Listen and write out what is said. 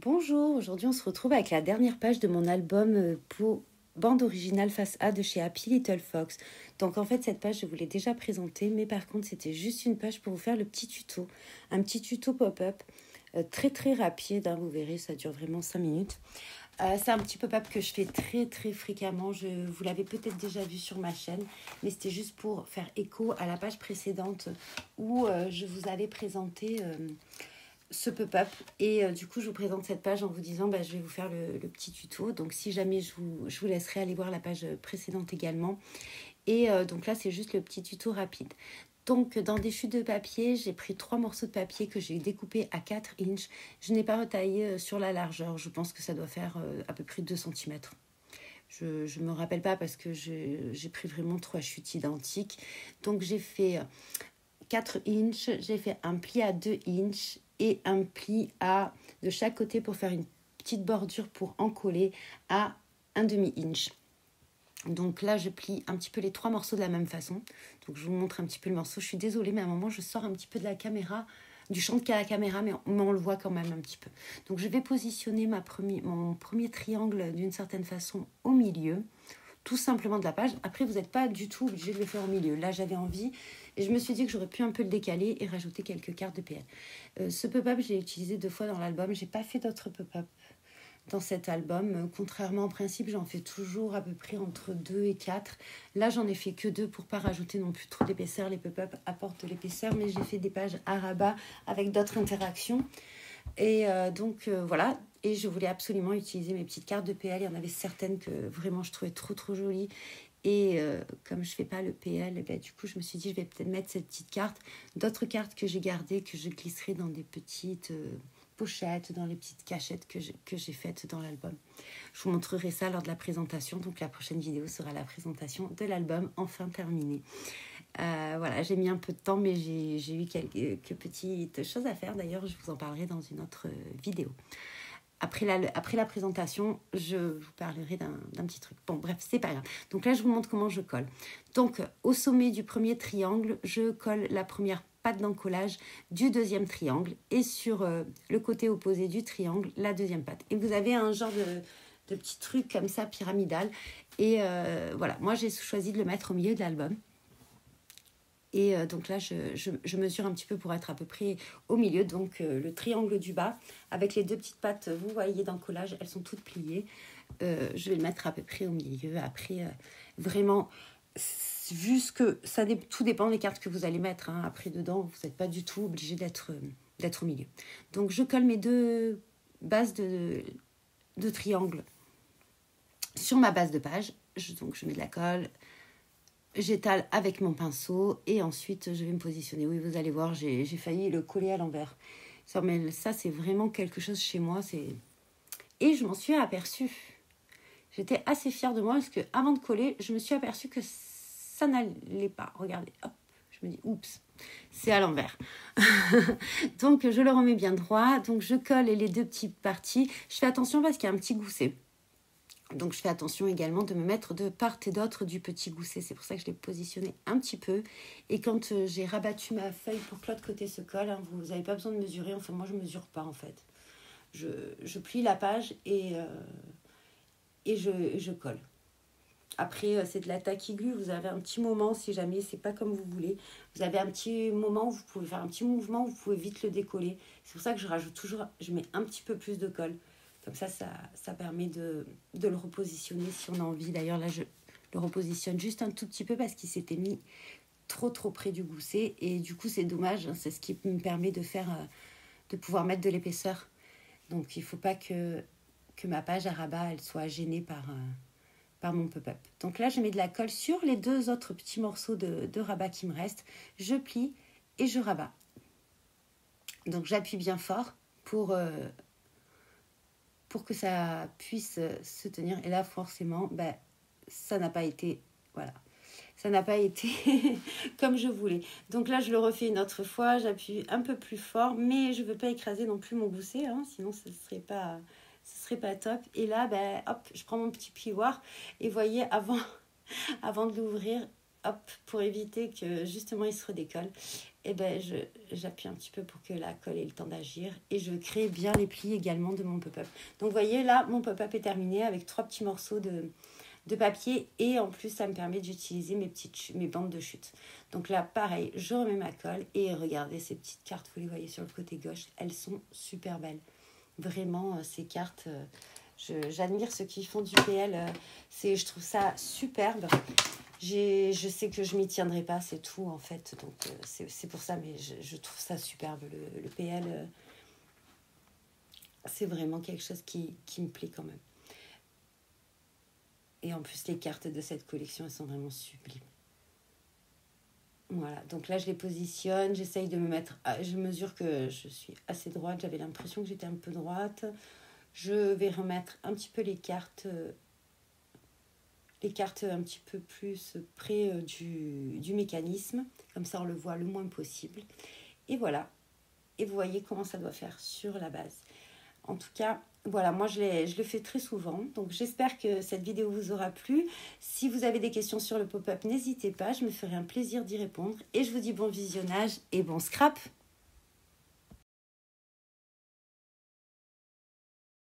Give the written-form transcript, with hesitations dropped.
Bonjour, aujourd'hui on se retrouve avec la dernière page de mon album pour bande originale face A de chez Happy Little Fox. Donc en fait cette page je vous l'ai déjà présentée, mais par contre c'était juste une page pour vous faire le petit tuto. Un petit tuto pop-up très rapide, hein, vous verrez ça dure vraiment 5 minutes. C'est un petit pop-up que je fais très fréquemment, vous l'avez peut-être déjà vu sur ma chaîne, mais c'était juste pour faire écho à la page précédente où je vous avais présenté... ce pop-up et du coup je vous présente cette page en vous disant je vais vous faire le petit tuto, donc si jamais je vous laisserai aller voir la page précédente également et donc là c'est juste le petit tuto rapide. Donc dans des chutes de papier j'ai pris 3 morceaux de papier que j'ai découpés à 4 inches. Je n'ai pas retaillé sur la largeur, je pense que ça doit faire à peu près 2 cm. Je me rappelle pas parce que j'ai pris vraiment 3 chutes identiques, donc j'ai fait 4 inches, j'ai fait un pli à 2 inches et un pli de chaque côté pour faire une petite bordure pour encoller à un demi-inch. Donc là, je plie un petit peu les 3 morceaux de la même façon. Donc je vous montre un petit peu le morceau. Je suis désolée, mais à un moment, je sors un petit peu de la caméra, du champ de la caméra, mais on le voit quand même un petit peu. Donc je vais positionner mon premier triangle d'une certaine façon au milieu, tout simplement de la page. Après, vous n'êtes pas du tout obligé de le faire au milieu. Là, j'avais envie et je me suis dit que j'aurais pu un peu le décaler et rajouter quelques cartes de PL. Ce pop-up, je l'ai utilisé 2 fois dans l'album. J'ai pas fait d'autres pop-up dans cet album. Contrairement au principe, j'en fais toujours à peu près entre 2 et 4. Là, j'en ai fait que 2 pour pas rajouter non plus trop d'épaisseur. Les pop-up apportent de l'épaisseur, mais j'ai fait des pages à rabat avec d'autres interactions. Et donc voilà, et je voulais absolument utiliser mes petites cartes de PL. Il y en avait certaines que vraiment je trouvais trop jolies. Et comme je ne fais pas le PL, du coup je me suis dit je vais peut-être mettre cette petite carte. D'autres cartes que j'ai gardées, que je glisserai dans des petites pochettes, dans les petites cachettes que j'ai faites dans l'album. Je vous montrerai ça lors de la présentation. Donc la prochaine vidéo sera la présentation de l'album enfin terminé. Voilà, j'ai mis un peu de temps, mais j'ai eu quelques petites choses à faire. D'ailleurs, je vous en parlerai dans une autre vidéo. Après la présentation, je vous parlerai d'un petit truc. Bon, bref, c'est pas grave. Donc là, je vous montre comment je colle. Donc, au sommet du premier triangle, je colle la première patte d'encollage du deuxième triangle et sur le côté opposé du triangle, la deuxième patte. Et vous avez un genre de petit truc comme ça, pyramidal. Et voilà, moi, j'ai choisi de le mettre au milieu de l'album. Et donc là, je mesure un petit peu pour être à peu près au milieu. Donc le triangle du bas, avec les 2 petites pattes, vous voyez d'encollage, elles sont toutes pliées. Je vais le mettre à peu près au milieu. Après, vraiment, vu que tout dépend des cartes que vous allez mettre. Hein. Après, dedans, vous n'êtes pas du tout obligé d'être au milieu. Donc je colle mes 2 bases de triangle sur ma base de page. Donc je mets de la colle. J'étale avec mon pinceau et ensuite je vais me positionner. Oui, vous allez voir, j'ai failli le coller à l'envers. Ça, c'est vraiment quelque chose chez moi. Et je m'en suis aperçue. J'étais assez fière de moi parce que avant de coller, je me suis aperçue que ça n'allait pas. Regardez, hop, je me dis, oups, c'est à l'envers. Donc, je le remets bien droit. Donc, je colle les 2 petites parties. Je fais attention parce qu'il y a un petit gousset. Donc, je fais attention également de me mettre de part et d'autre du petit gousset. C'est pour ça que je l'ai positionné un petit peu. Et quand j'ai rabattu ma feuille pour que l'autre côté se colle, hein, vous n'avez pas besoin de mesurer. Enfin, moi, je ne mesure pas, en fait. Je plie la page et je colle. Après, c'est de la taille glue. Vous avez un petit moment, si jamais c'est pas comme vous voulez. Vous avez un petit moment où vous pouvez faire un petit mouvement, où vous pouvez vite le décoller. C'est pour ça que je mets un petit peu plus de colle. Comme ça permet de le repositionner si on a envie. D'ailleurs, là, je le repositionne juste un tout petit peu parce qu'il s'était mis trop près du gousset. Et du coup, c'est dommage. Hein, c'est ce qui me permet de pouvoir mettre de l'épaisseur. Donc, il ne faut pas que ma page à rabat elle soit gênée par mon pop-up. Donc là, je mets de la colle sur les 2 autres petits morceaux de rabat qui me restent. Je plie et je rabats. Donc, j'appuie bien fort pour que ça puisse se tenir. Et là, forcément, ça n'a pas été... Voilà. Ça n'a pas été comme je voulais. Donc là, je le refais une autre fois. J'appuie un peu plus fort, mais je ne veux pas écraser non plus mon gousset. Hein, sinon, ce serait pas top. Et là, hop, je prends mon petit plioir. Et voyez, avant de l'ouvrir, hop, pour éviter que justement il se redécolle, et ben j'appuie un petit peu pour que la colle ait le temps d'agir. Et je crée bien les plis également de mon pop-up. Donc vous voyez là, mon pop-up est terminé avec 3 petits morceaux de papier. Et en plus, ça me permet d'utiliser mes bandes de chute. Donc là, pareil, je remets ma colle. Et regardez ces petites cartes, vous les voyez sur le côté gauche. Elles sont super belles. Vraiment, ces cartes, j'admire ceux qui font du PL. Je trouve ça superbe. Je sais que je m'y tiendrai pas, c'est tout en fait. Donc c'est pour ça, mais je trouve ça superbe. Le PL, c'est vraiment quelque chose qui me plaît quand même. Et en plus, les cartes de cette collection, elles sont vraiment sublimes. Voilà, donc là je les positionne, j'essaye de me mettre, je mesure que je suis assez droite, j'avais l'impression que j'étais un peu droite. Je vais remettre un petit peu les cartes un petit peu plus près du mécanisme, comme ça on le voit le moins possible. Et voilà, et vous voyez comment ça doit faire sur la base. En tout cas, voilà, moi je le fais très souvent. Donc j'espère que cette vidéo vous aura plu. Si vous avez des questions sur le pop-up, n'hésitez pas, je me ferai un plaisir d'y répondre. Et je vous dis bon visionnage et bon scrap.